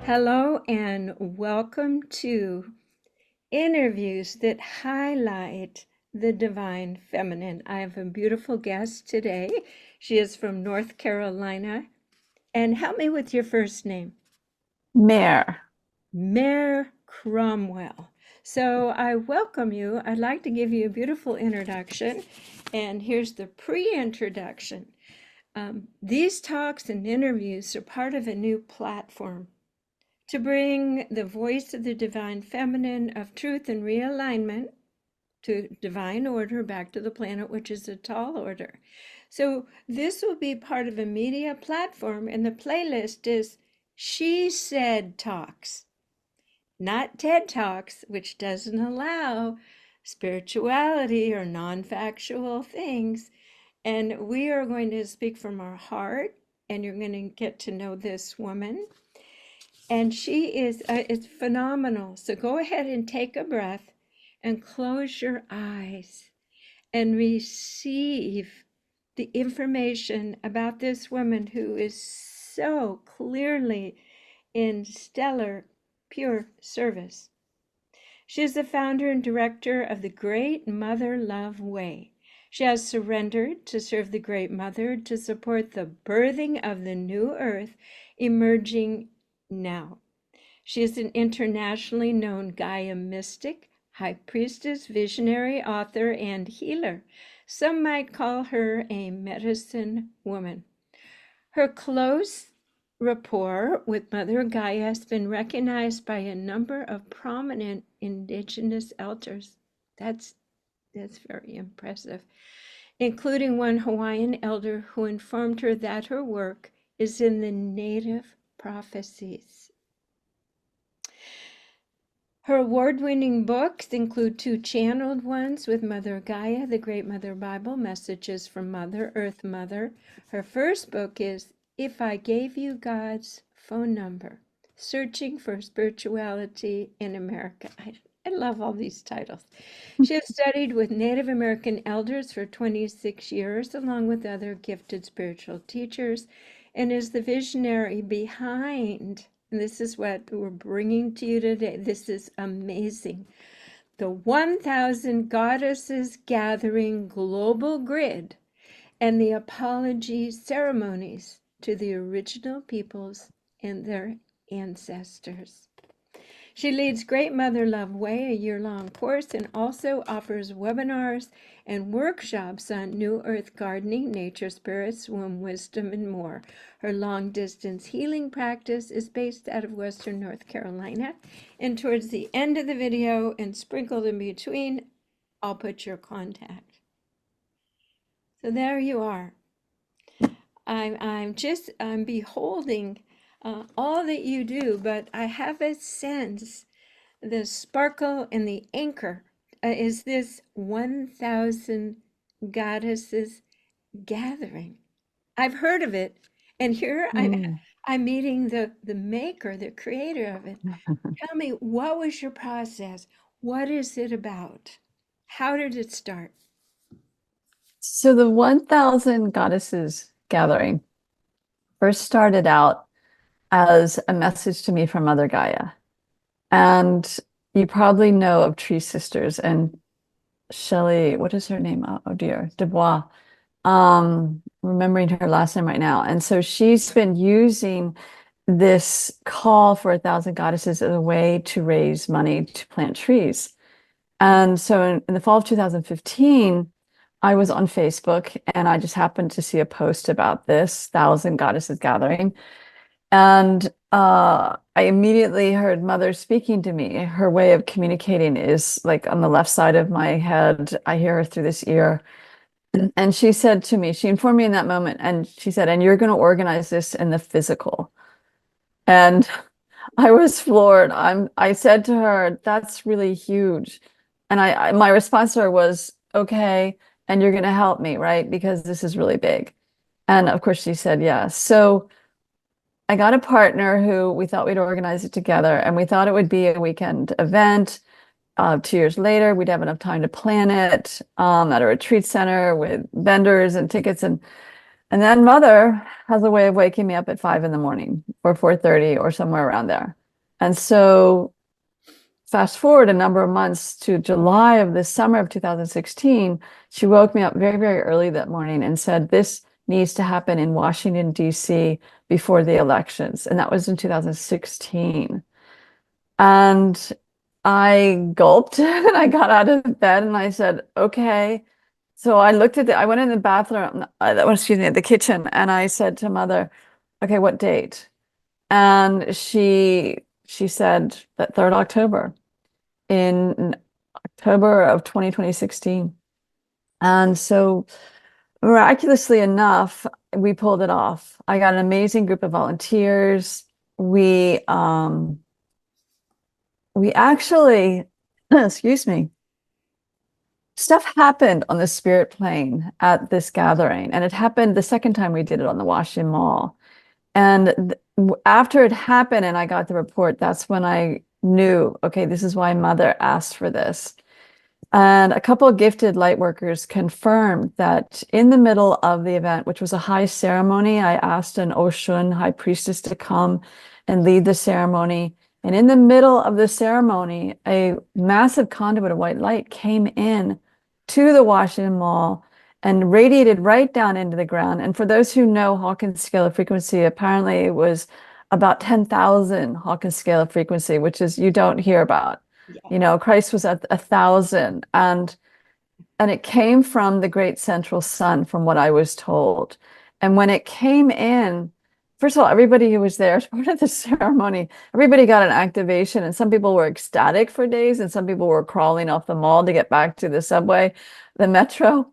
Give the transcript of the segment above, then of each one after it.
Hello and welcome to interviews that highlight the divine feminine. I have a beautiful guest today. She is from North Carolina. And help me with your first name. Mare. Mare Cromwell. So I welcome you. I'd like to give you a beautiful introduction. And here's the pre-introduction. These talks and interviews are part of a new platform to bring the voice of the divine feminine of truth and realignment to divine order back to the planet, which is a tall order. So this will be part of a media platform, and the playlist is She Said Talks, not TED Talks, which doesn't allow spirituality or non-factual things. And we are going to speak from our heart, and you're going to get to know this woman. And she is, it's phenomenal. So go ahead and take a breath and close your eyes and receive the information about this woman who is so clearly in stellar, pure service. She is the founder and director of the Great Mother Love Way. She has surrendered to serve the Great Mother to support the birthing of the new earth emerging now. She is an internationally known Gaia Mystic High Priestess, visionary, author, and healer. Some might call her a medicine woman. Her close rapport with Mother Gaia has been recognized by a number of prominent Indigenous Elders. That's very impressive, including one Hawaiian Elder who informed her that her work is in the native prophecies. Her award-winning books include two channeled ones with Mother Gaia, the Great Mother Bible, Messages from Mother, Earth Mother. Her first book is If I Gave You God's Phone Number, Searching for Spirituality in America. I love all these titles. She has studied with Native American elders for 26 years, along with other gifted spiritual teachers, and is the visionary behind, and this is what we're bringing to you today. This is amazing. The 1,000 Goddesses Gathering Global Grid and the apology ceremonies to the original peoples and their ancestors. She leads Great Mother Love Way, a year-long course, and also offers webinars and workshops on New Earth gardening, nature spirits, womb wisdom, and more. Her long-distance healing practice is based out of Western North Carolina. And towards the end of the video and sprinkled in between, I'll put your contact. So there you are. I'm beholding all that you do, but I have a sense the sparkle and the anchor is this 1,000 goddesses gathering. I've heard of it, and here I'm meeting the maker, the creator of it. Tell me, what was your process? What is it about? How did it start? So the 1,000 Goddesses Gathering first started out as a message to me from Mother Gaia. And you probably know of Tree Sisters and Shelley, what is her name? Oh dear, Dubois. Remembering her last name right now. And so she's been using this call for 1,000 goddesses as a way to raise money to plant trees. And so in the fall of 2015, I was on Facebook and I just happened to see a post about this 1,000 Goddesses Gathering. And I immediately heard Mother speaking to me. Her way of communicating is like on the left side of my head. I hear her through this ear. And she said to me, she informed me in that moment, and she said, and you're going to organize this in the physical. And I was floored. I said to her, that's really huge. And my response to her was, okay, and you're going to help me, right? Because this is really big. And of course she said yes. So I got a partner who we thought we'd organize it together, and we thought it would be a weekend event. 2 years later, we'd have enough time to plan it at a retreat center with vendors and tickets. And then Mother has a way of waking me up at 5 in the morning or 4:30 or somewhere around there. And so fast forward a number of months to July of the summer of 2016, she woke me up very, very early that morning and said, this needs to happen in Washington, D.C. before the elections. And that was in 2016. And I gulped and I got out of bed and I said, okay. So I went in the bathroom, excuse me, the kitchen, and I said to Mother, okay, what date? And she said that 3rd October in October of 2016. And so miraculously enough, we pulled it off. I got an amazing group of volunteers. We actually, excuse me, stuff happened on the spirit plane at this gathering. And it happened the second time we did it on the Washington Mall. And after it happened and I got the report, that's when I knew, okay, this is why Mother asked for this. And a couple of gifted light workers confirmed that in the middle of the event, which was a high ceremony, I asked an Oshun high priestess to come and lead the ceremony. And in the middle of the ceremony, a massive conduit of white light came in to the Washington Mall and radiated right down into the ground. And for those who know Hawkins scale of frequency, apparently it was about 10,000 Hawkins scale of frequency, which is you don't hear about. Yeah. You know, Christ was at 1,000, and it came from the great central sun, from what I was told. And when it came in, first of all, everybody who was there as part of the ceremony, everybody got an activation, and some people were ecstatic for days, and some people were crawling off the mall to get back to the subway, the metro.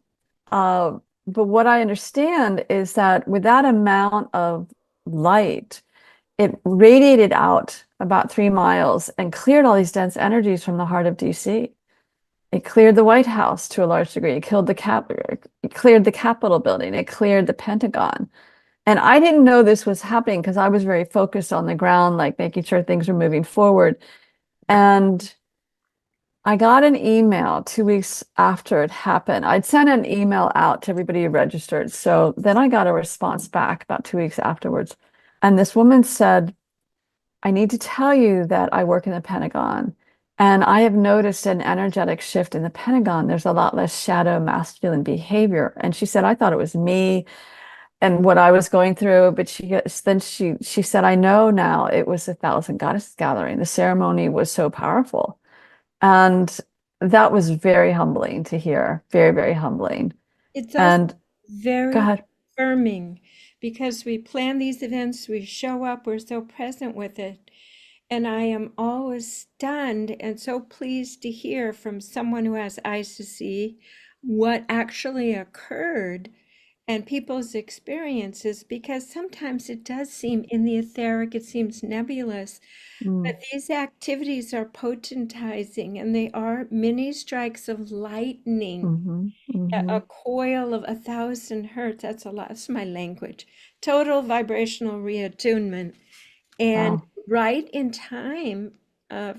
But what I understand is that with that amount of light, it radiated out about 3 miles and cleared all these dense energies from the heart of DC. It cleared the White House to a large degree. It cleared the Capitol building. It cleared the Pentagon. And I didn't know this was happening because I was very focused on the ground, like making sure things were moving forward. And I got an email 2 weeks after it happened. I'd sent an email out to everybody who registered. So then I got a response back about 2 weeks afterwards. And this woman said, I need to tell you that I work in the Pentagon, and I have noticed an energetic shift in the Pentagon. There's a lot less shadow masculine behavior. And she said, I thought it was me and what I was going through, but she said, I know now it was 1,000 Goddesses gathering. The ceremony was so powerful. And that was very humbling to hear, very, very humbling. It's also And go very ahead. confirming because we plan these events, we show up, we're so present with it. And I am always stunned and so pleased to hear from someone who has eyes to see what actually occurred and people's experiences, because sometimes it does seem in the etheric, it seems nebulous, Mm, but these activities are potentizing and they are mini strikes of lightning. mhm, A mhm. coil of 1,000 hertz, that's a lot, that's my language. Total vibrational reattunement. And Wow. right in time to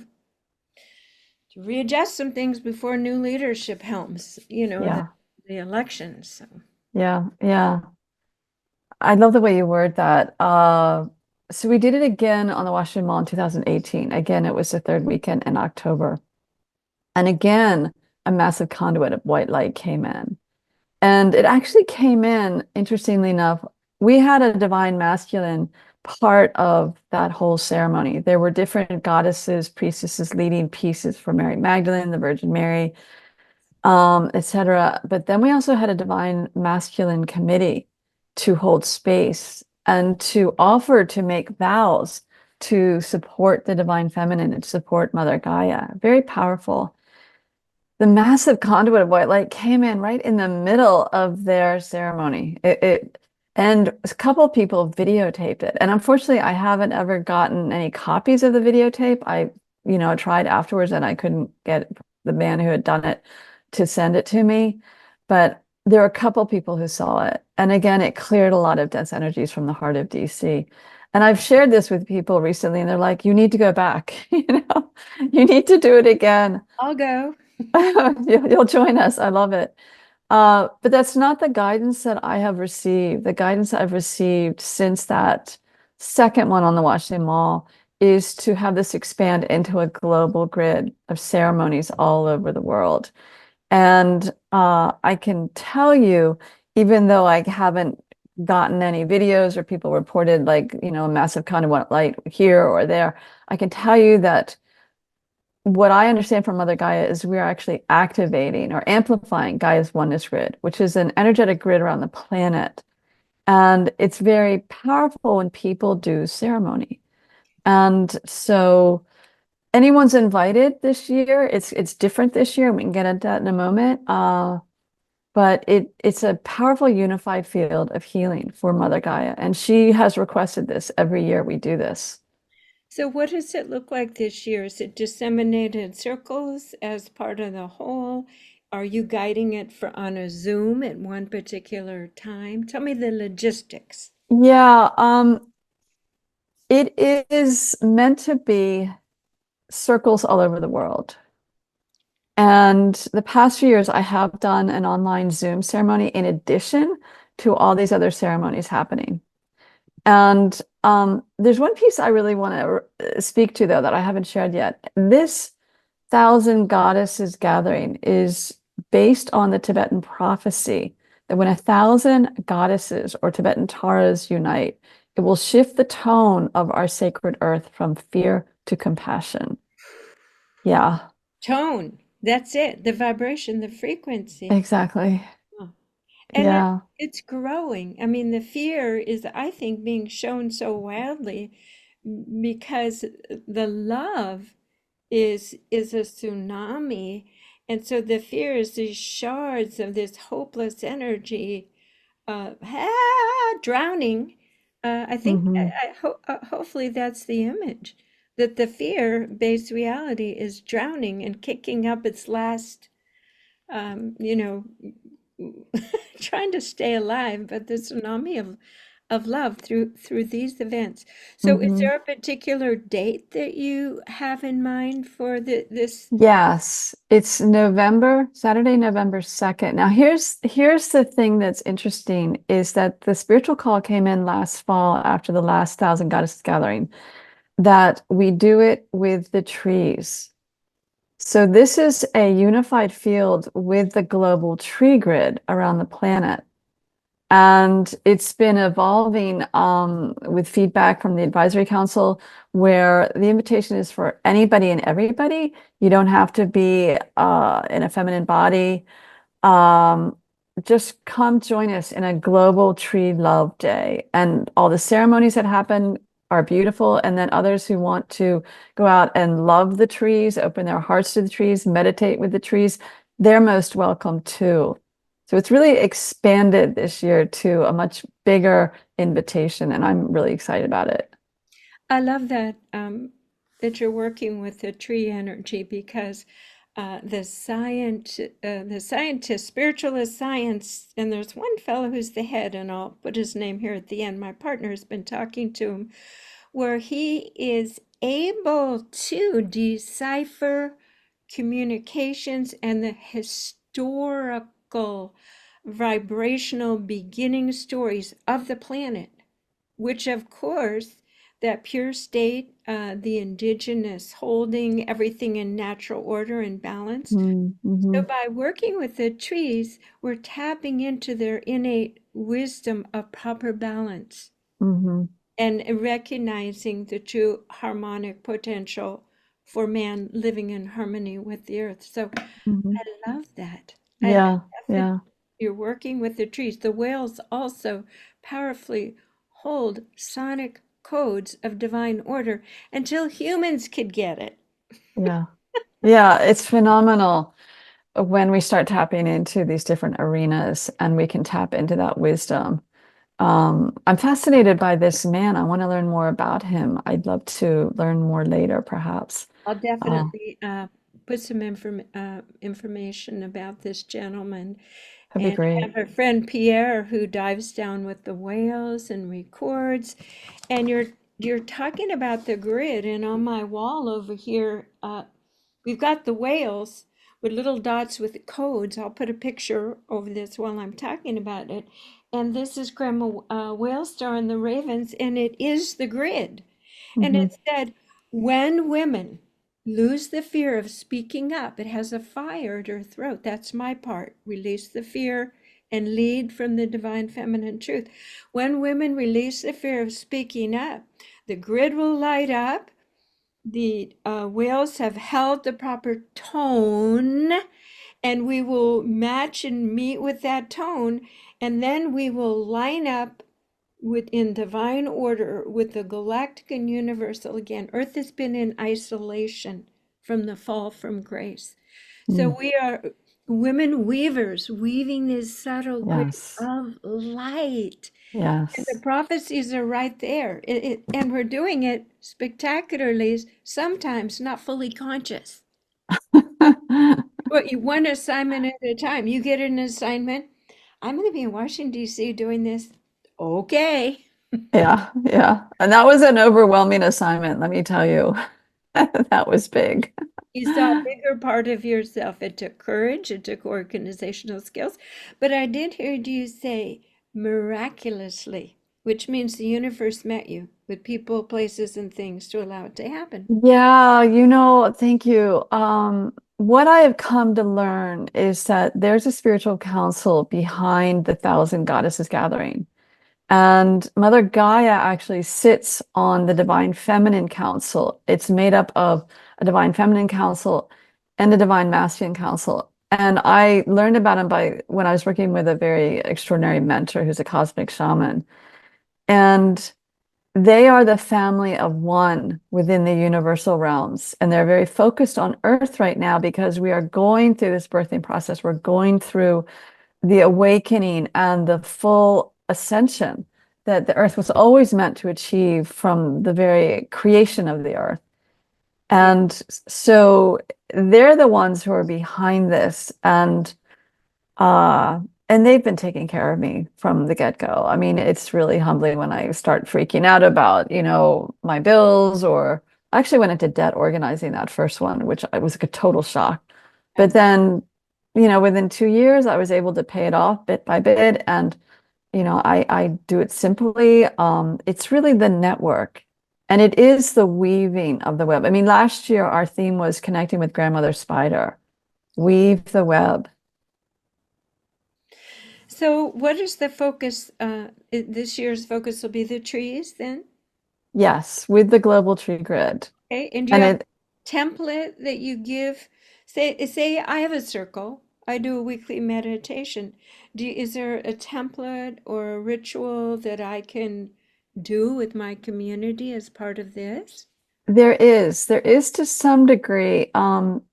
readjust some things before new leadership helms, Yeah. the elections. So Yeah. Yeah. I love the way you word that. So we did it again on the Washington Mall in 2018. Again, it was the third weekend in October. And again, a massive conduit of white light came in. And it actually came in, interestingly enough, we had a divine masculine part of that whole ceremony. There were different goddesses, priestesses leading pieces for Mary Magdalene, the Virgin Mary, etc. But then we also had a divine masculine committee to hold space and to offer to make vows to support the divine feminine and to support Mother Gaia. Very powerful. The massive conduit of white light came in right in the middle of their ceremony. And a couple of people videotaped it. And unfortunately, I haven't ever gotten any copies of the videotape. I tried afterwards and I couldn't get the man who had done it to send it to me. But there were a couple people who saw it. And again, it cleared a lot of dense energies from the heart of DC. And I've shared this with people recently, and they're like, you need to go back, you need to do it again. I'll go. You'll join us. I love it. But that's not the guidance that I have received. The guidance I've received since that second one on the Washington Mall is to have this expand into a global grid of ceremonies all over the world. And I can tell you, even though I haven't gotten any videos or people reported like, a massive kind of one light here or there, I can tell you that what I understand from Mother Gaia is we're actually activating or amplifying Gaia's oneness grid, which is an energetic grid around the planet. And it's very powerful when people do ceremony. And so anyone's invited this year. It's different this year. We can get into that in a moment. But it's a powerful unified field of healing for Mother Gaia. And she has requested this every year we do this. So what does it look like this year? Is it disseminated circles as part of the whole? Are you guiding it for on a Zoom at one particular time? Tell me the logistics. Yeah, it is meant to be circles all over the world. And the past few years, I have done an online Zoom ceremony in addition to all these other ceremonies happening. And there's one piece I really want to speak to, though, that I haven't shared yet. This Thousand Goddesses gathering is based on the Tibetan prophecy that when 1,000 goddesses or Tibetan Taras unite, it will shift the tone of our sacred earth from fear to compassion. Yeah, Tone, that's it. The vibration, the frequency. exactly. Oh. And Yeah. it's growing. I mean, the fear is, I think, being shown so wildly because the love is a tsunami. And so the fear is these shards of this hopeless energy drowning. I think Hmm. hopefully that's the image that the fear-based reality is drowning and kicking up its last, you know, trying to stay alive, but the tsunami of love through these events. So, is Hmm. there a particular date that you have in mind for this? Yes, it's November, Saturday, November 2nd. Now here's the thing that's interesting is that the spiritual call came in last fall after the last Thousand Goddesses gathering, that we do it with the trees. So this is a unified field with the global tree grid around the planet. And it's been evolving with feedback from the advisory council, where the invitation is for anybody and everybody. You don't have to be in a feminine body. Um, just come join us in a global tree love day. And all the ceremonies that happen are beautiful. And then others who want to go out and love the trees, open their hearts to the trees, meditate with the trees, they're most welcome too. So it's really expanded this year to a much bigger invitation, and I'm really excited about it. I love that that you're working with the tree energy because the scientist, spiritualist science, and there's one fellow who's the head, and I'll put his name here at the end. My partner has been talking to him, where he is able to decipher communications and the historical vibrational beginning stories of the planet, which of course that pure state, the indigenous holding everything in natural order and balance. Mm-hmm. So by working with the trees, we're tapping into their innate wisdom of proper balance Mm-hmm. and recognizing the true harmonic potential for man living in harmony with the earth. So Mm-hmm. I love that. I love Yeah, that yeah, you're working with the trees. The whales also powerfully hold sonic codes of divine order until humans could get it. yeah. Yeah, it's phenomenal when we start tapping into these different arenas and we can tap into that wisdom. I'm fascinated by this man. I want to learn more about him. I'd love to learn more later, perhaps. I'll Uh, definitely put some information about this gentleman. that'd be And I great. have a friend Pierre who dives down with the whales and records. And you're talking about the grid, and on my wall over here, we've got the whales with little dots with codes. I'll put a picture over this while I'm talking about it. And this is Grandma Whale Star and the Ravens, and it is the grid. And Hmm. it said, When women lose the fear of speaking up, it has a fire at her throat. That's my part. Release the fear and lead from the divine feminine truth. When women release the fear of speaking up, the grid will light up. The whales have held the proper tone, and we will match and meet with that tone, and then we will line up within divine order with the galactic and universal again. Earth has been in isolation from the fall from grace. So Mm, we are women weavers, weaving this subtle grid yes. of light. And the Yes. prophecies are right there. And we're doing it spectacularly, sometimes not fully conscious. But one assignment at a time. You get an assignment. I'm going to be in Washington, D.C. doing this. Okay. Yeah, yeah. And that was an overwhelming assignment, let me tell you. That was big. You saw a bigger part of yourself. It took courage, it took organizational skills. But I did hear you say miraculously, which means the universe met you with people, places, and things to allow it to happen. Yeah, thank you. What I have come to learn is that there's a spiritual council behind the Thousand Goddesses Gathering. And Mother Gaia actually sits on the Divine Feminine Council. It's made up of a Divine Feminine Council and a Divine Masculine Council. And I learned about them by when I was working with a very extraordinary mentor who's a cosmic shaman. And they are the family of one within the universal realms. And they're very focused on Earth right now because we are going through this birthing process. We're going through the awakening and the full ascension that the Earth was always meant to achieve from the very creation of the Earth. Yeah. And so they're the ones who are behind this. Uh, and they've been taking care of me from the get-go. I mean, it's really humbling when I start freaking out about, my bills, or I actually went into debt organizing that first one, which I was a total shock. But then, within 2 years, I was able to pay it off bit by bit. And, I do it simply. It's really the network. And it is the weaving of the web. I mean, last year, our theme was connecting with Grandmother Spider, weave the web. So, what is the focus? This year's focus will be the trees then? Yes, with the global tree grid. Okay. And do you And have it a template that you give? Say I have a circle. I do a weekly meditation. Is there a template or a ritual that I can do with my community as part of this? there is to some degree.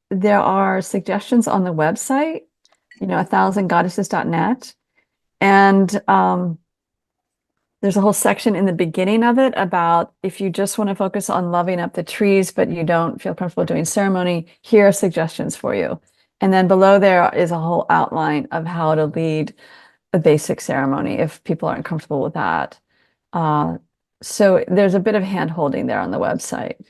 There are suggestions on the website, 1000goddesses.net. And there's a whole section in the beginning of it about if you just want to focus on loving up the trees, but you don't feel comfortable doing ceremony, here are suggestions for you. And then below there is a whole outline of how to lead a basic ceremony if people aren't comfortable with that. Uh, so there's a bit of hand holding there on the website.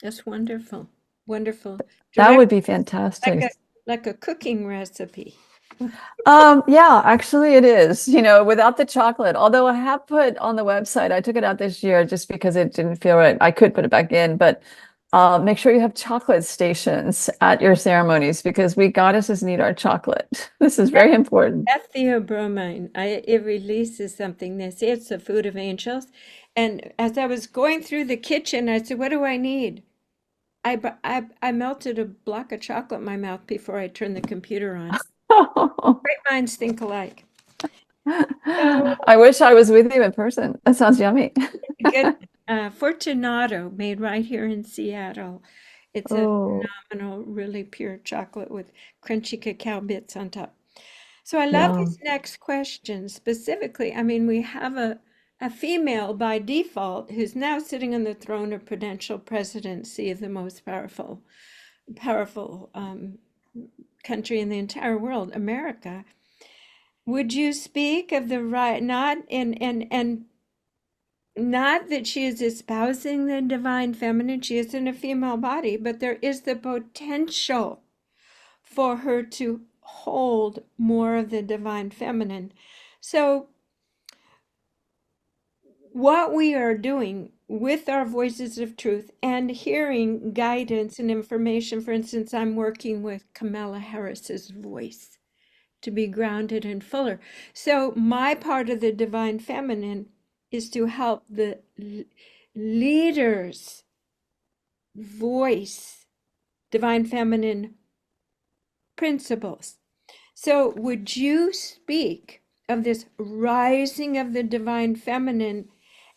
That's wonderful. Wonderful. That Direct would be like fantastic. a cooking recipe. Yeah, actually it is, without the chocolate. Although I have put on the website, I took it out this year just because it didn't feel right. I could put it back in, but make sure you have chocolate stations at your ceremonies because we goddesses need our chocolate. This is very important. That theobromine, it releases something. They say it's the food of angels. And as I was going through the kitchen, I said, "What do I need?" I melted a block of chocolate in my mouth before I turned the computer on. Great minds think alike. So I wish I was with you in person. That sounds yummy. get Fortunato made right here in Seattle. It's a Oh, phenomenal, really pure chocolate with crunchy cacao bits on top. So I love yeah. this next question specifically. I mean, we have a female by default who's now sitting on the throne of prudential presidency of the most powerful country in the entire world, America. Would you speak of the right, not and not that she is espousing the divine feminine, she is in a female body, but there is the potential for her to hold more of the divine feminine. So what we are doing with our voices of truth and hearing guidance and information. For instance, I'm working with Kamala Harris's voice to be grounded and fuller. So my part of the divine feminine is to help the leaders voice divine feminine principles. So would you speak of this rising of the divine feminine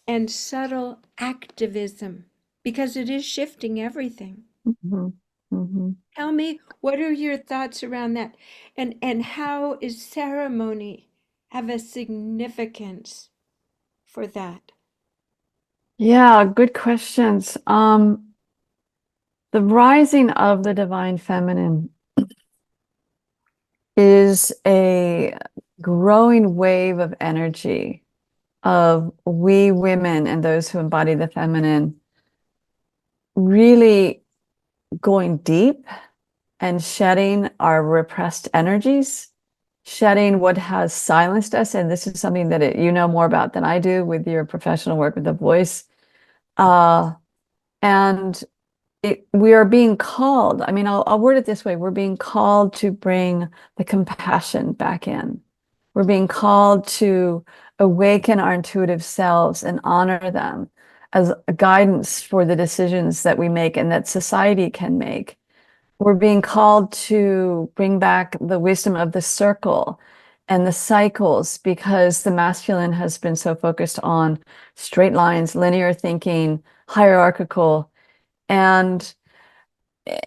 and subtle activism, because it is shifting everything? Mhm. Mhm. Tell me, what are your thoughts around that? And how is ceremony have a significance for that? Yeah, good questions. The rising of the divine feminine is a growing wave of energy of we women and those who embody the feminine really going deep and shedding our repressed energies, shedding what has silenced us. And this is something that you know more about than I do with your professional work with the voice. And we are being called. I mean, I'll word it this way. We're being called to bring the compassion back in. We're being called to awaken our intuitive selves and honor them as a guidance for the decisions that we make and that society can make. We're being called to bring back the wisdom of the circle and the cycles, because the masculine has been so focused on straight lines, linear thinking, hierarchical. And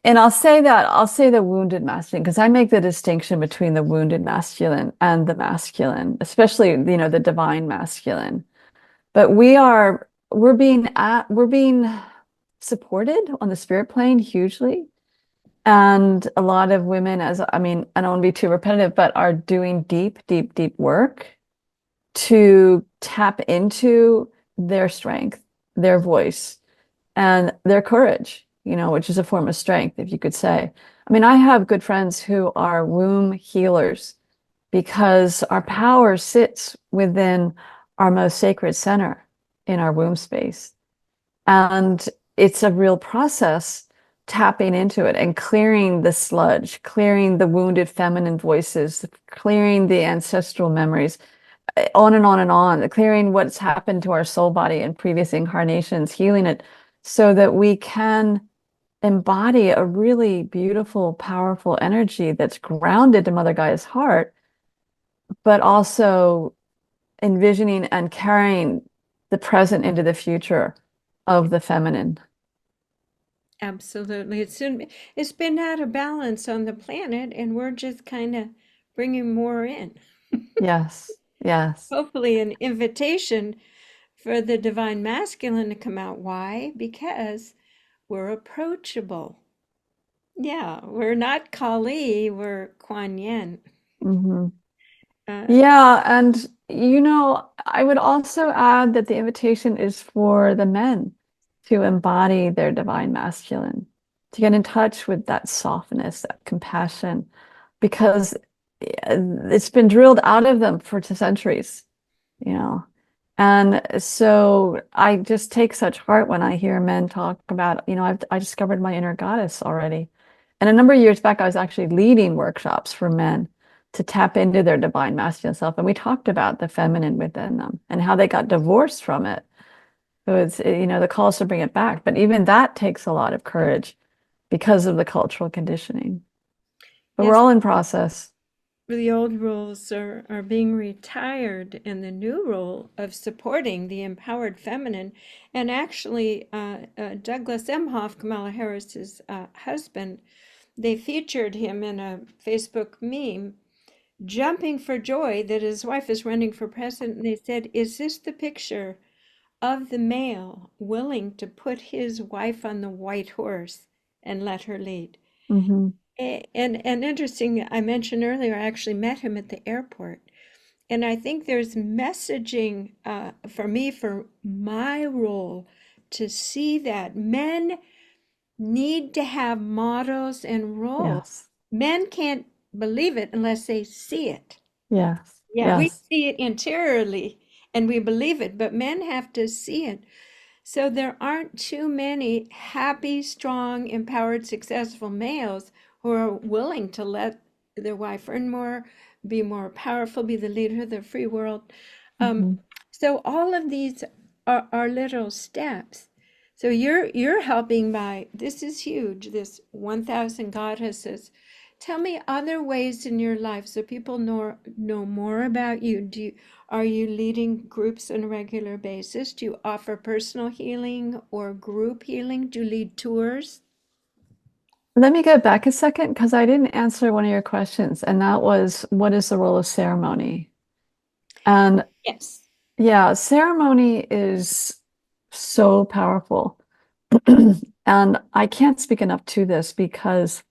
I'll say the wounded masculine, because I make the distinction between the wounded masculine and the masculine, especially, the divine masculine. But we're being supported on the spirit plane hugely. And a lot of women, I mean, I don't want to be too repetitive, but are doing deep, deep, deep work to tap into their strength, their voice, and their courage, which is a form of strength, if you could say. I mean, I have good friends who are womb healers because our power sits within our most sacred center in our womb space. And it's a real process tapping into it and clearing the sludge, clearing the wounded feminine voices, clearing the ancestral memories, on and on and on, clearing what's happened to our soul body in previous incarnations, healing it so that we can embody a really beautiful, powerful energy that's grounded to Mother Gaia's heart, but also envisioning and carrying the present into the future of the feminine. Absolutely. It's been out of balance on the planet, and we're just kind of bringing more in. Yes, yes. Hopefully, an invitation for the divine masculine to come out. Why? Because we're approachable. Yeah, we're not Kali, we're Kuan Yin. Hmm. Uh, Yeah, and I would also add that the invitation is for the men to embody their divine masculine, to get in touch with that softness, that compassion, because it's been drilled out of them for centuries, you know. And so I just take such heart when I hear men talk about, I discovered my inner goddess already. And a number of years back, I was actually leading workshops for men to tap into their divine masculine self. And we talked about the feminine within them and how they got divorced from it. So it's, the calls to bring it back. But even that takes a lot of courage because of the cultural conditioning. But we're yes, all in process. the old rules are being retired, and the new rule of supporting the empowered feminine. And actually, Douglas Emhoff, Kamala Harris's husband, they featured him in a Facebook meme, jumping for joy that his wife is running for president. And they said, "Is this the picture of the male willing to put his wife on the white horse and let her lead?" Hmm. And interesting, I mentioned earlier, I actually met him at the airport. And I think there's messaging for me, for my role, to see that men need to have models and roles. Yes, Men can't believe it unless they see it. yes, Yeah, we yes. see it interiorly and we believe it, but men have to see it. So there aren't too many happy, strong, empowered, successful males who are willing to let their wife earn more, be more powerful, be the leader of the free world. Um, Mhm. so all of these are little steps. So you're helping by, this is huge, this 1,000 goddesses. Tell me other ways in your life so people know more about you. Are you leading groups on a regular basis? Do you offer personal healing or group healing? Do you lead tours? Let me go back a second because I didn't answer one of your questions, and that was what is the role of ceremony? And Yes. yeah, ceremony is so powerful. And I can't speak enough to this because,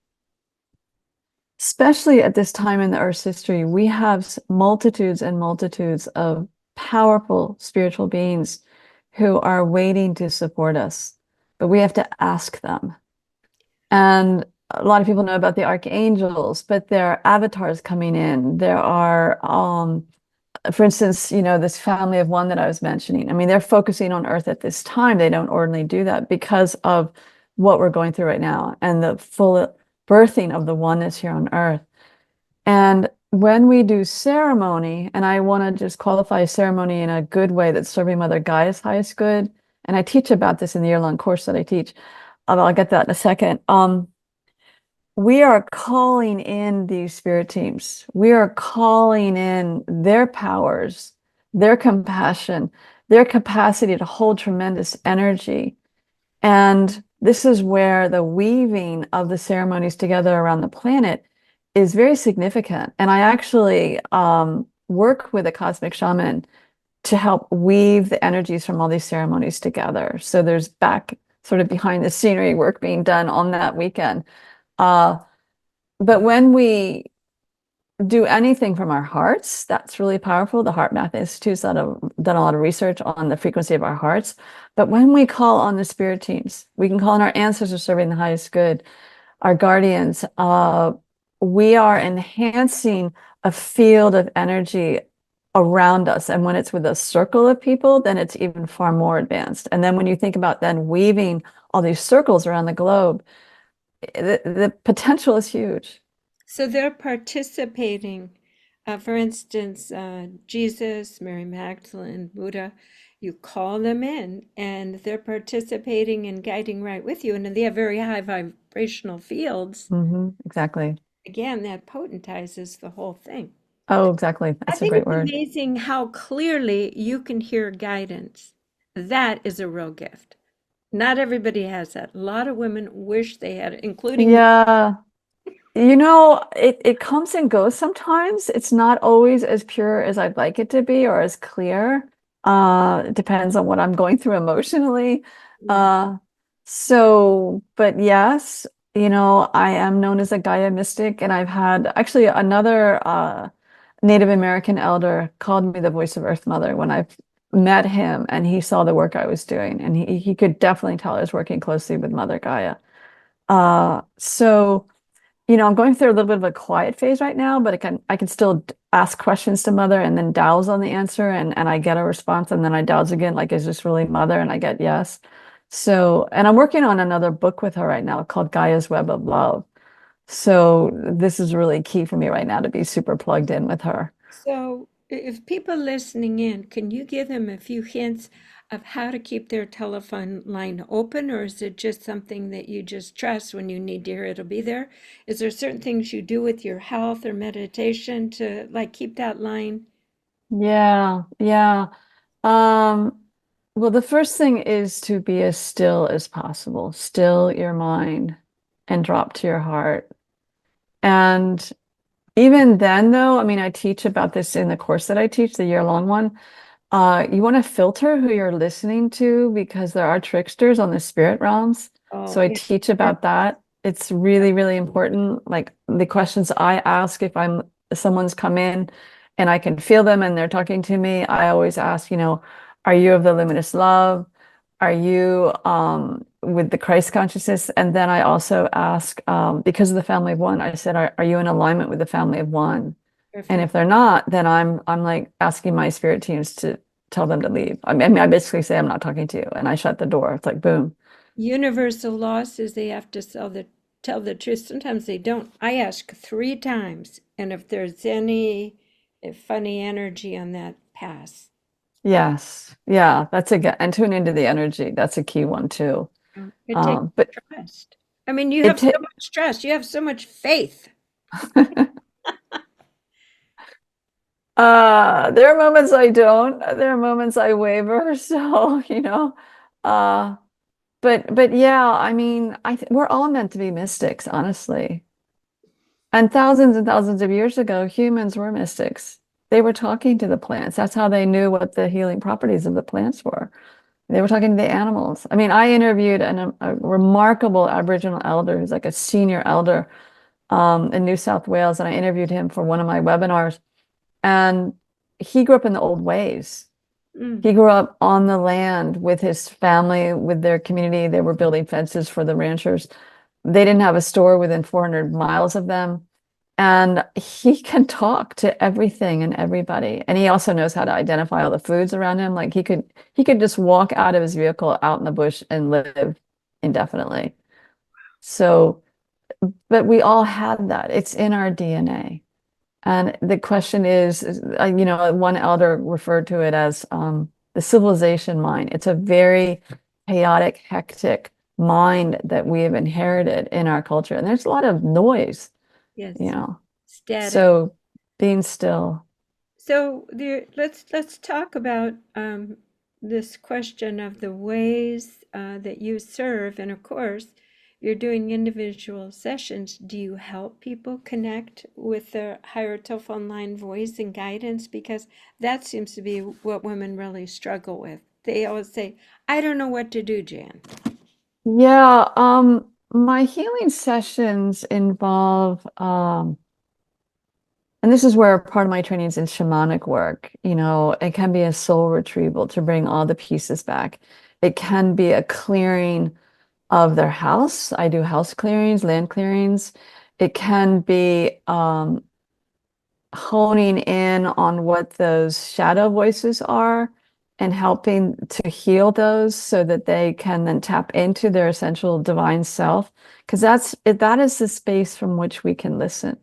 especially at this time in the Earth's history, we have multitudes and multitudes of powerful spiritual beings who are waiting to support us, but we have to ask them. And a lot of people know about the archangels, but there are avatars coming in. There are, for instance, this family of one that I was mentioning. I mean, they're focusing on Earth at this time. They don't ordinarily do that because of what we're going through right now and the full birthing of the oneness here on Earth. And when we do ceremony, and I want to just qualify ceremony in a good way that's serving Mother Gaia's highest good, and I teach about this in the year-long course that I teach. I'll get that in a second. We are calling in these spirit teams. We are calling in their powers, their compassion, their capacity to hold tremendous energy. And this is where the weaving of the ceremonies together around the planet is very significant. And I actually work with a cosmic shaman to help weave the energies from all these ceremonies together. So there's back sort of behind the scenery work being done on that weekend. Uh, but when we do anything from our hearts, that's really powerful. The Heart Math Institute's done a lot of research on the frequency of our hearts. But when we call on the spirit teams, we can call on our ancestors serving the highest good, our guardians. We are enhancing a field of energy around us. And when it's with a circle of people, then it's even far more advanced. And then when you think about then weaving all these circles around the globe, the potential is huge. So they're participating. For instance, Jesus, Mary Magdalene, Buddha, you call them in and they're participating and guiding right with you. And they have very high vibrational fields. Exactly. Again, that potentizes the whole thing. Oh, exactly. I That's a think great it's word. amazing how clearly you can hear guidance. That is a real gift. Not everybody has that. A lot of women wish they had it, including me. Yeah. It comes and goes sometimes. It's not always as pure as I'd like it to be or as clear. It depends on what I'm going through emotionally. Uh, but yes, I am known as a Gaia mystic, and I've had actually another Native American elder called me the voice of Earth Mother when I met him, and he saw the work I was doing, and he could definitely tell I was working closely with Mother Gaia. So I'm going through a little bit of a quiet phase right now, but I can still ask questions to Mother and then douse on the answer, and I get a response, and then I douse again, like, is this really Mother? And I get yes. So, and I'm working on another book with her right now called Gaia's Web of Love. So this is really key for me right now to be super plugged in with her. So, if people listening in, can you give them a few hints of how to keep their telephone line open, or is it just something that you just trust when you need to hear it'll be there? Is there certain things you do with your health or meditation to like keep that line? Yeah, yeah. Um, well, the first thing is to be as still as possible. Still your mind and drop to your heart. And even then, though, I mean, I teach about this in the course that I teach, the year-long one. You want to filter who you're listening to because there are tricksters on the spirit realms. Oh, So I yeah. teach about that. It's really, really important. Like the questions I ask if someone's come in and I can feel them and they're talking to me, I always ask, are you of the luminous love? Are you with the Christ consciousness? And then I also ask, because of the family of one, I said, are you in alignment with the family of one? And Perfect. if they're not, then I'm like asking my spirit teams to tell them to leave. I mean, I basically say, I'm not talking to you. And I shut the door. It's like, boom. Universal law says they have to tell the truth. Sometimes they don't. I ask 3 times, and if there's any funny energy on that, pass. Yes. Yeah. That's a good, and tune into the energy. That's a key one too. It takes But trust. I mean, you it, have so much trust. You have so much faith. there are moments I don't, there are moments I waver. So, uh, but yeah, I mean, we're all meant to be mystics, honestly. And thousands of years ago, humans were mystics. They were talking to the plants. That's how they knew what the healing properties of the plants were. They were talking to the animals. I mean, I interviewed a remarkable Aboriginal elder who's like a senior elder in New South Wales, and I interviewed him for one of my webinars. And he grew up in the old ways. Mm. He grew up on the land with his family, with their community. They were building fences for the ranchers. They didn't have a store within 400 miles of them. And he can talk to everything and everybody. And he also knows how to identify all the foods around him. Like he could just walk out of his vehicle out in the bush and live indefinitely. So, but we all had that. It's in our DNA. And the question is, one elder referred to it as the civilization mind. It's a very chaotic, hectic mind that we have inherited in our culture. And there's a lot of noise, you Yes, know. static. So being still. So let's talk about this question of the ways that you serve, and of course, you're doing individual sessions. Do you help people connect with their higher telephone line voice and guidance? Because that seems to be what women really struggle with. They always say, "I don't know what to do, Jan." Yeah, my healing sessions involve and this is where part of my training is in shamanic work. It can be a soul retrieval to bring all the pieces back. It can be a clearing of their house. I do house clearings, land clearings. It can be honing in on what those shadow voices are and helping to heal those so that they can then tap into their essential divine self. Because that is the space from which we can listen.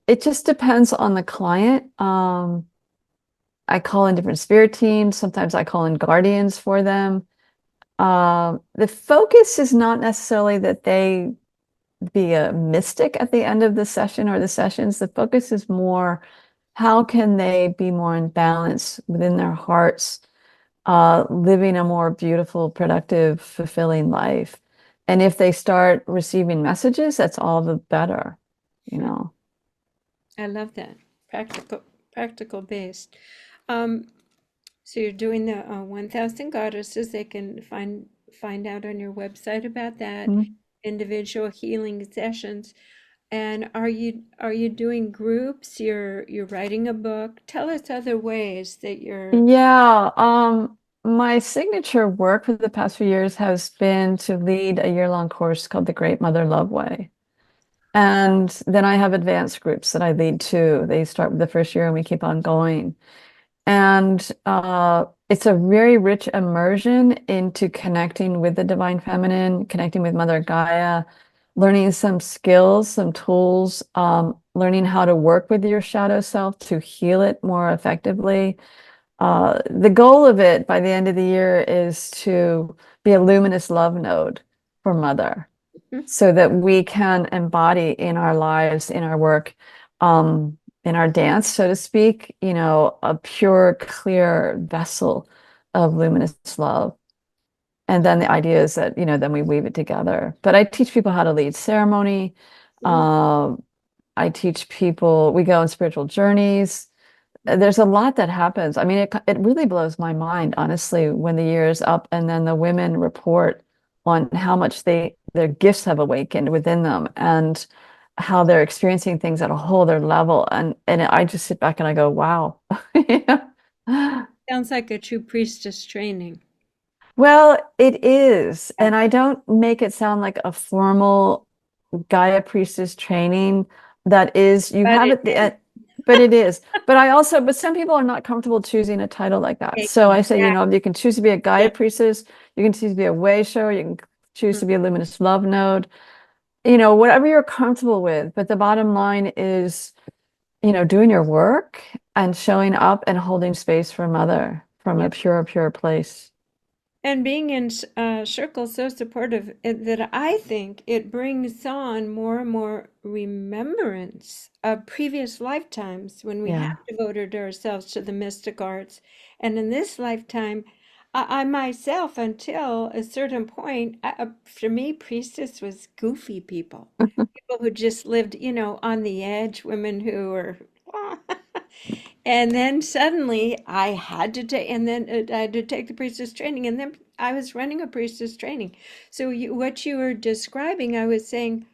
It just depends on the client. I call in different spirit teams. Sometimes I call in guardians for them. The focus is not necessarily that they be a mystic at the end of the session or the sessions. The focus is more how can they be more in balance within their hearts, living a more beautiful, productive, fulfilling life. And if they start receiving messages, that's all the better, you know. I love that. Practical based. Um, so you're doing the 1,000 goddesses. They can find out on your website about that. Mm. Individual healing sessions. And are you doing groups? You're writing a book. Tell us other ways that you're. Yeah, my signature work for the past few years has been to lead a year-long course called the Great Mother Love Way. And then I have advanced groups that I lead too. They start with the first year and we keep on going. And it's a very rich immersion into connecting with the divine feminine, connecting with Mother Gaia, learning some skills, some tools, learning how to work with your shadow self to heal it more effectively. The goal of it by the end of the year is to be a luminous love node for Mother so that we can embody in our lives, in our work, in our dance, so to speak, a pure, clear vessel of luminous love. And then the idea is that, then we weave it together. But I teach people how to lead ceremony. Mm. Um, I teach people, we go on spiritual journeys. There's a lot that happens. I mean, it really blows my mind, honestly, when the year is up and then the women report on how much their gifts have awakened within them and how they're experiencing things at a whole other level. And I just sit back and I go, wow. Yeah. Sounds like a true priestess training. Well, it is. Yeah. And I don't make it sound like a formal Gaia Priestess training. That is, you But have it it, is. but it is. But but some people are not comfortable choosing a title like that. So I say, Exactly. you can choose to be a Yeah. Gaia priestess, you can choose to be a way shower, you can choose to be a luminous love node, whatever you're comfortable with. But the bottom line is, doing your work and showing up and holding space for mother from Yeah. a pure, pure place. And being in circles so supportive that I think it brings on more and more remembrance of previous lifetimes when we have Yeah. devoted ourselves to the mystic arts. And in this lifetime, I myself, until a certain point, for me, priestess was goofy people, people who just lived, on the edge, women who were. And then suddenly I had to take, and then I had to take the priestess training, and then I was running a priestess training. So what you were describing, I was saying,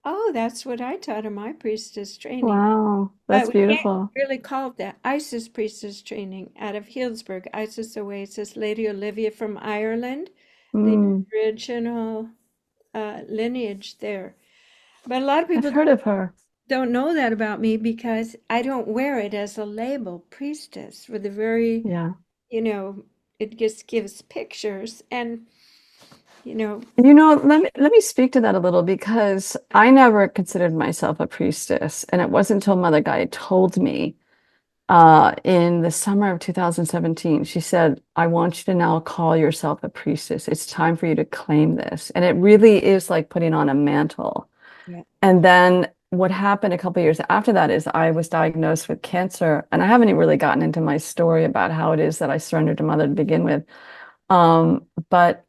oh, that's what I taught in my priestess training. Wow, that's We can't beautiful. really call it that. Isis priestess training out of Healdsburg, Isis Oasis, Lady Olivia from Ireland, the Mm, original lineage there. But a lot of I've people heard of her. don't know that about me because I don't wear it as a label, priestess, for the very, Yeah. you know, it just gives pictures and, you know, Let me speak to that a little because I never considered myself a priestess, and it wasn't until Mother Gaia told me in the summer of 2017. She said, "I want you to now call yourself a priestess. It's time for you to claim this." And it really is like putting on a mantle. yeah, And then what happened a couple of years after that is I was diagnosed with cancer, and I haven't even really gotten into my story about how it is that I surrendered to Mother to begin with. But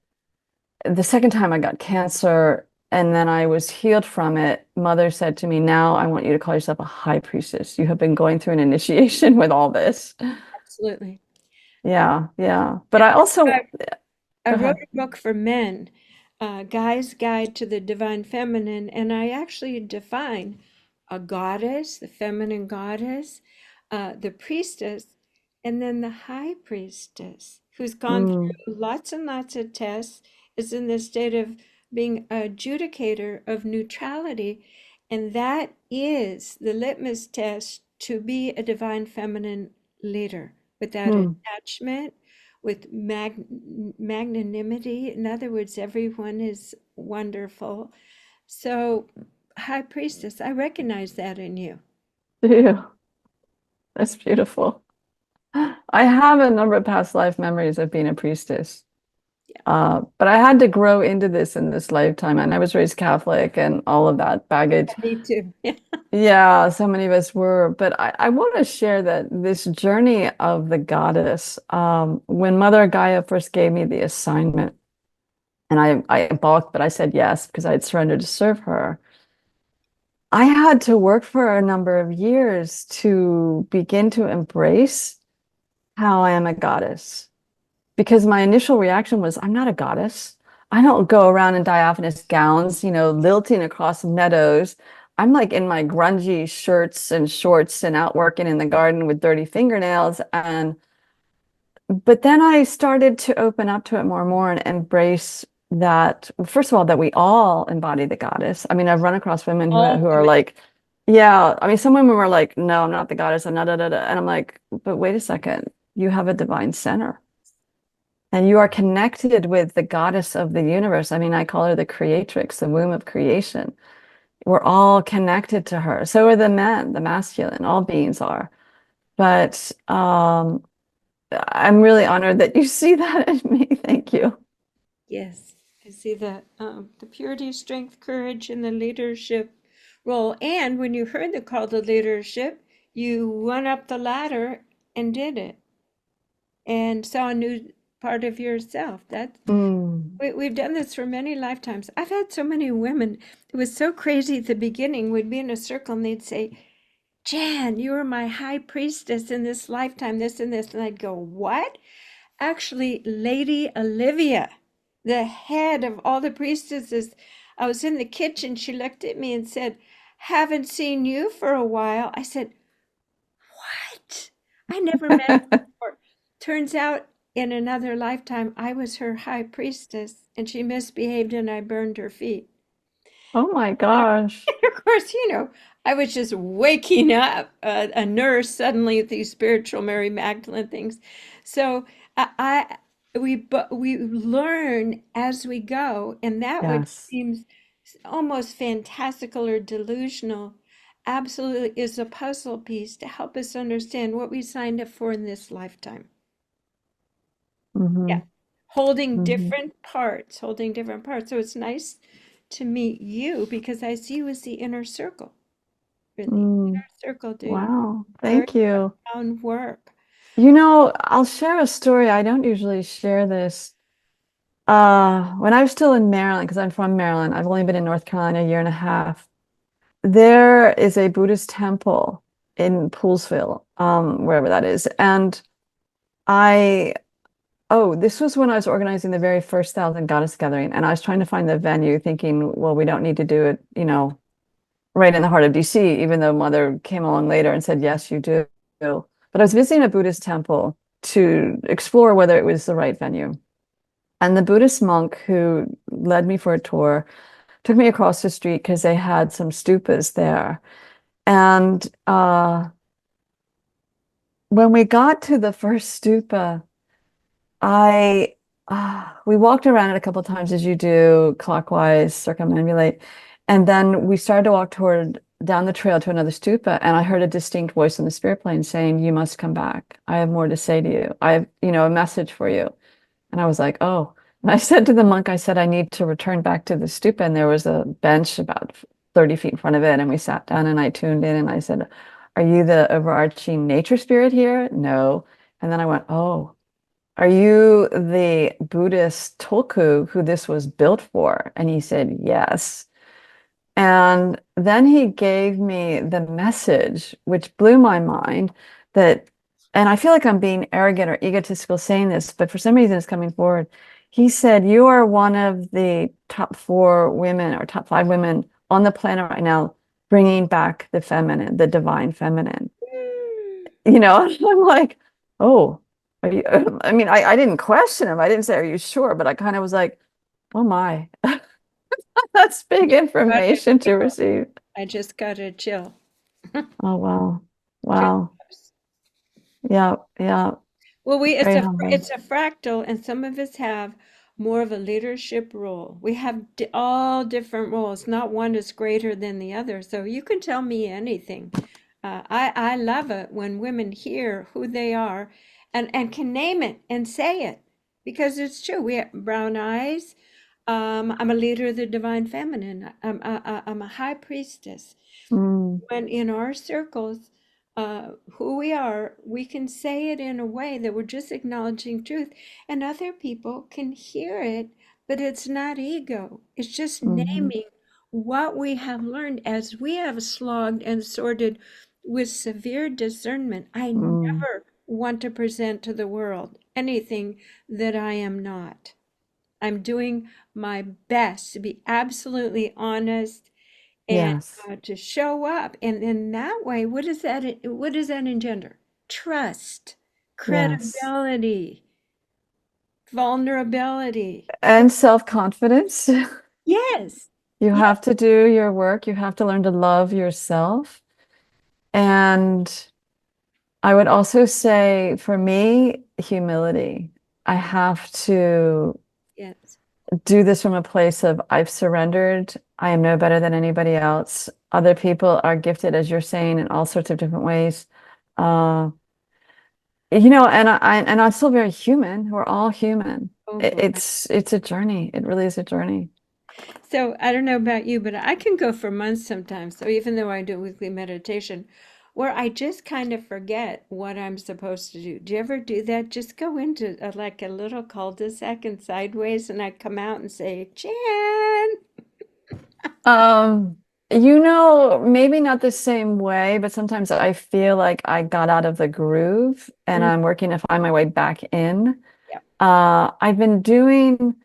the second time I got cancer and then I was healed from it, Mother said to me, "Now I want you to call yourself a high priestess. You have been going through an initiation with all this." absolutely. Yeah, yeah. But And I I, also, I go wrote ahead. a book for men, Guy's Guide to the Divine Feminine, and I actually define a goddess, the feminine goddess, the priestess, and then the high priestess, who's gone Mm, through lots and lots of tests, is in the state of being adjudicator of neutrality, and that is the litmus test to be a divine feminine leader without mm. attachment, with magnanimity. In other words, everyone is wonderful. So, High Priestess, I recognize that in you. Do you? That's beautiful. I have a number of past life memories of being a priestess. Yeah, But I had to grow into this in this lifetime, and I was raised Catholic and all of that baggage. me too. Yeah, so many of us were. But I want to share that this journey of the goddess, when Mother Gaia first gave me the assignment, and I balked, but I said yes because I had surrendered to serve her. I had to work for a number of years to begin to embrace how I am a goddess. Because my initial reaction was, I'm not a goddess. I don't go around in diaphanous gowns, lilting across meadows. I'm like in my grungy shirts and shorts and out working in the garden with dirty fingernails. But then I started to open up to it more and more and embrace that, first of all, that we all embody the goddess. I mean, I've run across women who All who are women. like, yeah, I mean, some women were like, no, I'm not the goddess. I'm not, da, da, da. And I'm like, but wait a second, you have a divine center. And you are connected with the goddess of the universe. I mean, I call her the creatrix, the womb of creation. We're all connected to her. So are the men, the masculine, all beings are. But I'm really honored that you see that in me. Thank you. Yes, I see that. The purity, strength, courage, and the leadership role. And when you heard the call to leadership, you went up the ladder and did it and saw a new part of yourself. Mm, We've done this for many lifetimes. I've had so many women. It was so crazy at the beginning. We'd be in a circle and they'd say, Jan, you were my high priestess in this lifetime, this and this. And I'd go, what? Actually, Lady Olivia, the head of all the priestesses, I was in the kitchen. She looked at me and said, haven't seen you for a while. I said, what? I never met her. Turns out in another lifetime, I was her high priestess and she misbehaved and I burned her feet. Oh my gosh. Of course, I was just waking up a nurse suddenly with these spiritual Mary Magdalene things. So we learn as we go, and that which Yes. seems almost fantastical or delusional absolutely is a puzzle piece to help us understand what we signed up for in this lifetime. Hmm. Yeah. Holding Hmm. different parts, holding different parts. So it's nice to meet you because I see you as the inner circle, really. Mm. Inner circle doing Wow. very Thank you. profound work. I'll share a story. I don't usually share this. When I was still in Maryland, because I'm from Maryland, I've only been in North Carolina a year and a half. There is a Buddhist temple in Poolsville, wherever that is. And I, oh, this was when I was organizing the very first Thousand Goddess Gathering, and I was trying to find the venue, thinking, well, we don't need to do it, right in the heart of DC, even though Mother came along later and said, yes, you do. But I was visiting a Buddhist temple to explore whether it was the right venue. And the Buddhist monk who led me for a tour took me across the street because they had some stupas there. And when we got to the first stupa, I we walked around it a couple of times as you do, clockwise, circumambulate, and then we started to walk toward down the trail to another stupa, and I heard a distinct voice in the spirit plane saying, "You must come back. I have more to say to you. I have, a message for you." And I was like, "Oh." And I said to the monk, I said, "I need to return back to the stupa," and there was a bench about 30 feet in front of it, and we sat down and I tuned in and I said, "Are you the overarching nature spirit here?" "No." And then I went, "Oh. Are you the Buddhist Tulku who this was built for?" And he said, "Yes." And then he gave me the message, which blew my mind that, and I feel like I'm being arrogant or egotistical saying this, but for some reason it's coming forward. He said, "You are one of the top 4 women or top 5 women on the planet right now, bringing back the feminine, the divine feminine." Mm. I'm like, oh, are you, I mean, I didn't question him. I didn't say, "Are you sure?" But I kind of was like, oh my, that's big Got a information to chill. receive. I just got a chill. Oh, wow. Chill. Wow. Yeah. Yeah. Well, it's Very a humbling. it's a fractal, and some of us have more of a leadership role. We have all different roles. Not one is greater than the other. So you can tell me anything. I love it when women hear who they are, and can name it and say it because it's true. We have brown eyes. I'm a leader of the divine feminine. I'm a high priestess. Mm, When in our circles, who we are, we can say it in a way that we're just acknowledging truth, and other people can hear it, but it's not ego. It's just mhm, naming what we have learned as we have slogged and sorted with severe discernment. I mm. never want to present to the world anything that I am not. I'm doing my best to be absolutely honest and Yes. to show up. And in that way, what does that engender? Trust, Yes. credibility, vulnerability. And self-confidence. Yes. You Yeah. have to do your work. You have to learn to love yourself. And I would also say for me, humility. I have to Yes. do this from a place of I've surrendered. I am no better than anybody else. Other people are gifted, as you're saying, in all sorts of different ways. Uh, and I'm still very human. We're all human. Oh It- boy. It's a journey. It really is a journey. So I don't know about you, but I can go for months sometimes. So even though I do weekly meditation, where I just kind of forget what I'm supposed to do. Do you ever do that? Just go into like a little cul-de-sac and sideways, and I come out and say, Jan. Um, maybe not the same way, but sometimes I feel like I got out of the groove and Mm, I'm working to find my way back in. yeah, I've been doing,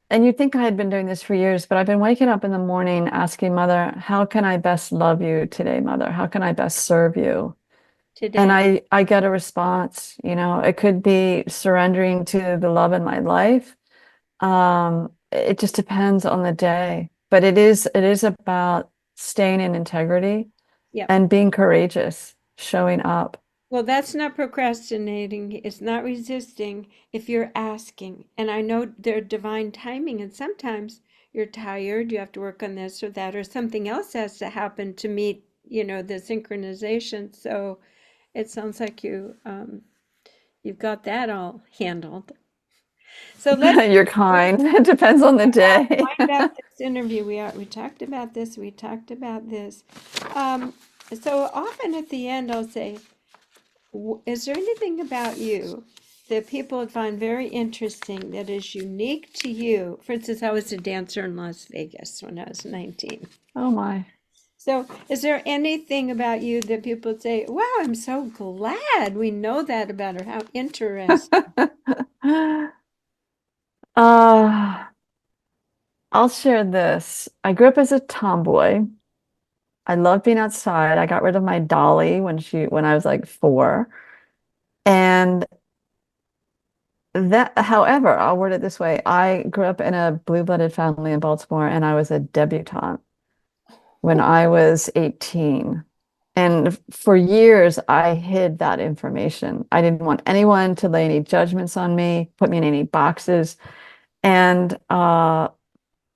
and you'd think I had been doing this for years, but I've been waking up in the morning asking Mother, how can I best love you today, Mother? How can I best serve you? And today. I get a response, it could be surrendering to the love in my life. It just depends on the day. but it is about staying in integrity Yep. and being courageous, showing up. Well, that's not procrastinating. It's not resisting if you're asking. And I know there's divine timing, and sometimes you're tired, you have to work on this or that, or something else has to happen to meet, the synchronization. So it sounds like you've got that all handled. So let's You're kind. It depends on the day. wind up this interview. We talked about this, we talked about this. Um, so often at the end, I'll say, Is there anything about you that people would find very interesting that is unique to you? For instance, I was a dancer in Las Vegas when I was 19. Oh my. So, is there anything about you that people would say, wow, I'm so glad we know that about her? How interesting. Uh, I'll share this. I grew up as a tomboy. I love being outside. I got rid of my dolly when I was like 4. And that, however, I'll word it this way. I grew up in a blue-blooded family in Baltimore, and I was a debutante when I was 18. And for years, I hid that information. I didn't want anyone to lay any judgments on me, put me in any boxes. And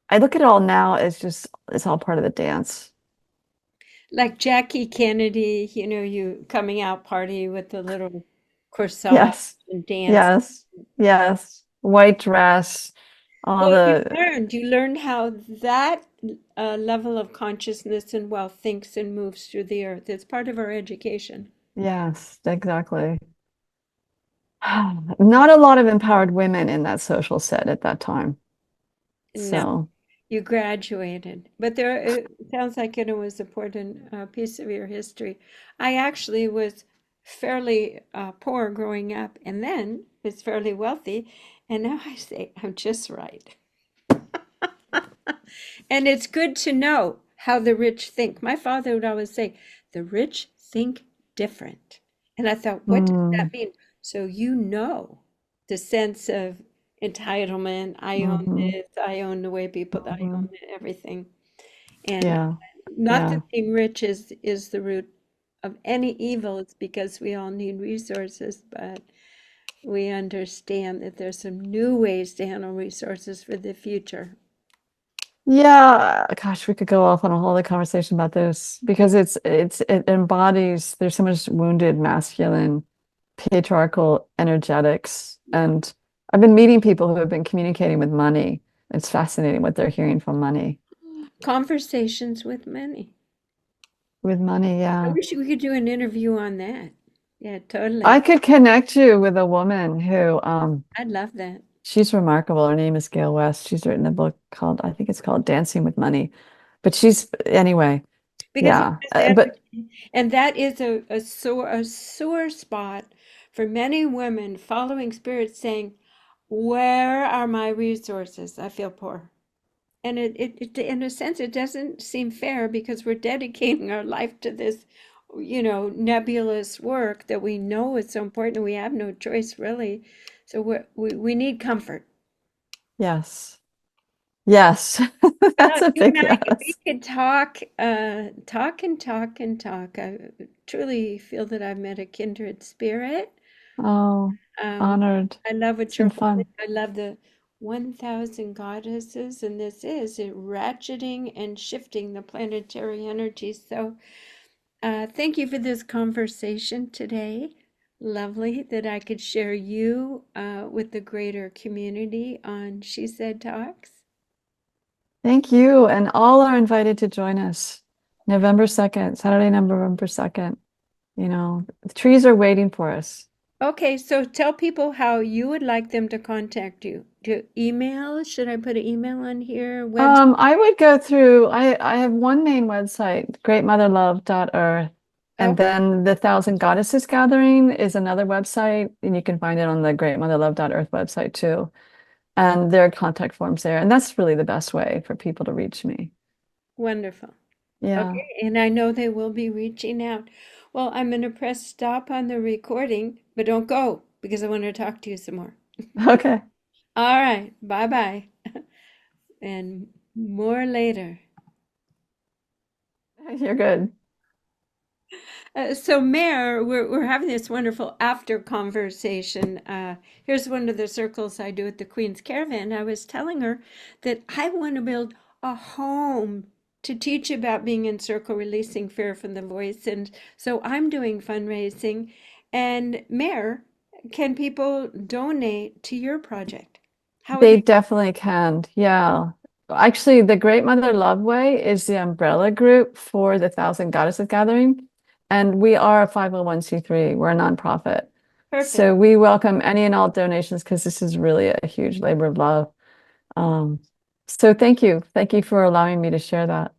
I look at it all now as just, it's all part of the dance. Like Jackie Kennedy, you coming out party with the little corsage Yes, and dance. yes, yes. White dress, all Well, you the, learned. You learned how that level of consciousness and wealth thinks and moves through the earth. It's part of our education. yes, exactly. Not a lot of empowered women in that social set at that time. No, So, you graduated, but it sounds like it was an important piece of your history. I actually was fairly poor growing up, and then was fairly wealthy, and now I say I'm just right. And it's good to know how the rich think. My father would always say, the rich think different. And I thought, what does mm, that mean? So the sense of entitlement. I own hmm this, I own the way people, I own hmm everything. And yeah, not that yeah. being rich is the root of any evil. It's because we all need resources, but we understand that there's some new ways to handle resources for the future. Yeah, gosh, we could go off on a whole other conversation about this because it embodies there's so much wounded masculine patriarchal energetics. And I've been meeting people who have been communicating with money. It's fascinating what they're hearing from money. Conversations with many. With money, I yeah. wish we could do an interview on that. Yeah, I totally. could connect you with a woman who I'd love that. she's remarkable. Her name is Gail West. She's written a book called, I think it's called Dancing with Money. But she's anyway, Because I'm yeah. just But advocating, and that is a sore spot for many women following spirit saying, where are my resources? I feel poor. And in a sense, it doesn't seem fair because we're dedicating our life to this, nebulous work that we know is so important and we have no choice really. So we need comfort. yes. Yes. That's a You and big we yes. could talk and talk and talk. I truly feel that I've met a kindred spirit. Oh, Um, honored. I love what It's you're been holding. fun. I love the 1,000 goddesses, and this is it ratcheting and shifting the planetary energy. So, thank you for this conversation today. Lovely that I could share you with the greater community on She Said Talks. Thank you. And all are invited to join us November 2nd, Saturday, November 2nd. The trees are waiting for us. Okay, so tell people how you would like them to contact you. To email? Should I put an email on here? Website? I would go through, I have one main website, greatmotherlove.earth. And Okay, then the Thousand Goddesses Gathering is another website, and you can find it on the greatmotherlove.earth website too. And there are contact forms there. And that's really the best way for people to reach me. wonderful. Yeah. Okay, and I know they will be reaching out. Well, I'm going to press stop on the recording, but don't go because I want to talk to you some more. Okay. All right, bye bye. And More later. You're good. So, Mare, we're having this wonderful after conversation. Here's one of the circles I do at the Queen's Caravan. I was telling her that I want to build a home to teach about being in circle, releasing fear from the voice. And so I'm doing fundraising. And, Mare, can people donate to your project? How would They they? definitely can. Yeah. Actually, the Great Mother Love Way is the umbrella group for the Thousand Goddesses Gathering. And we are a 501c3. We're a nonprofit. Perfect. So we welcome any and all donations because this is really a huge labor of love. Um, so thank you. Thank you for allowing me to share that.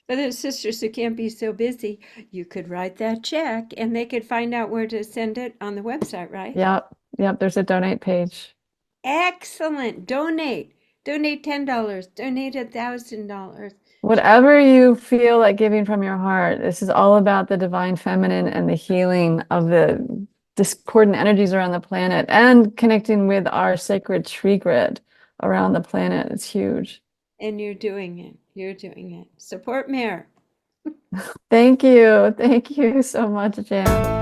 Other sisters who can't be so busy, you could write that check and they could find out where to send it on the website, right? Yep. Yep. There's a donate page. Excellent. Donate. Donate $10. Donate $1,000. Whatever you feel like giving from your heart, this is all about the divine feminine and the healing of the discordant energies around the planet and connecting with our sacred tree grid around the planet. It's huge. And you're doing it. You're doing it. Support Mare. Thank you. Thank you so much, Jan.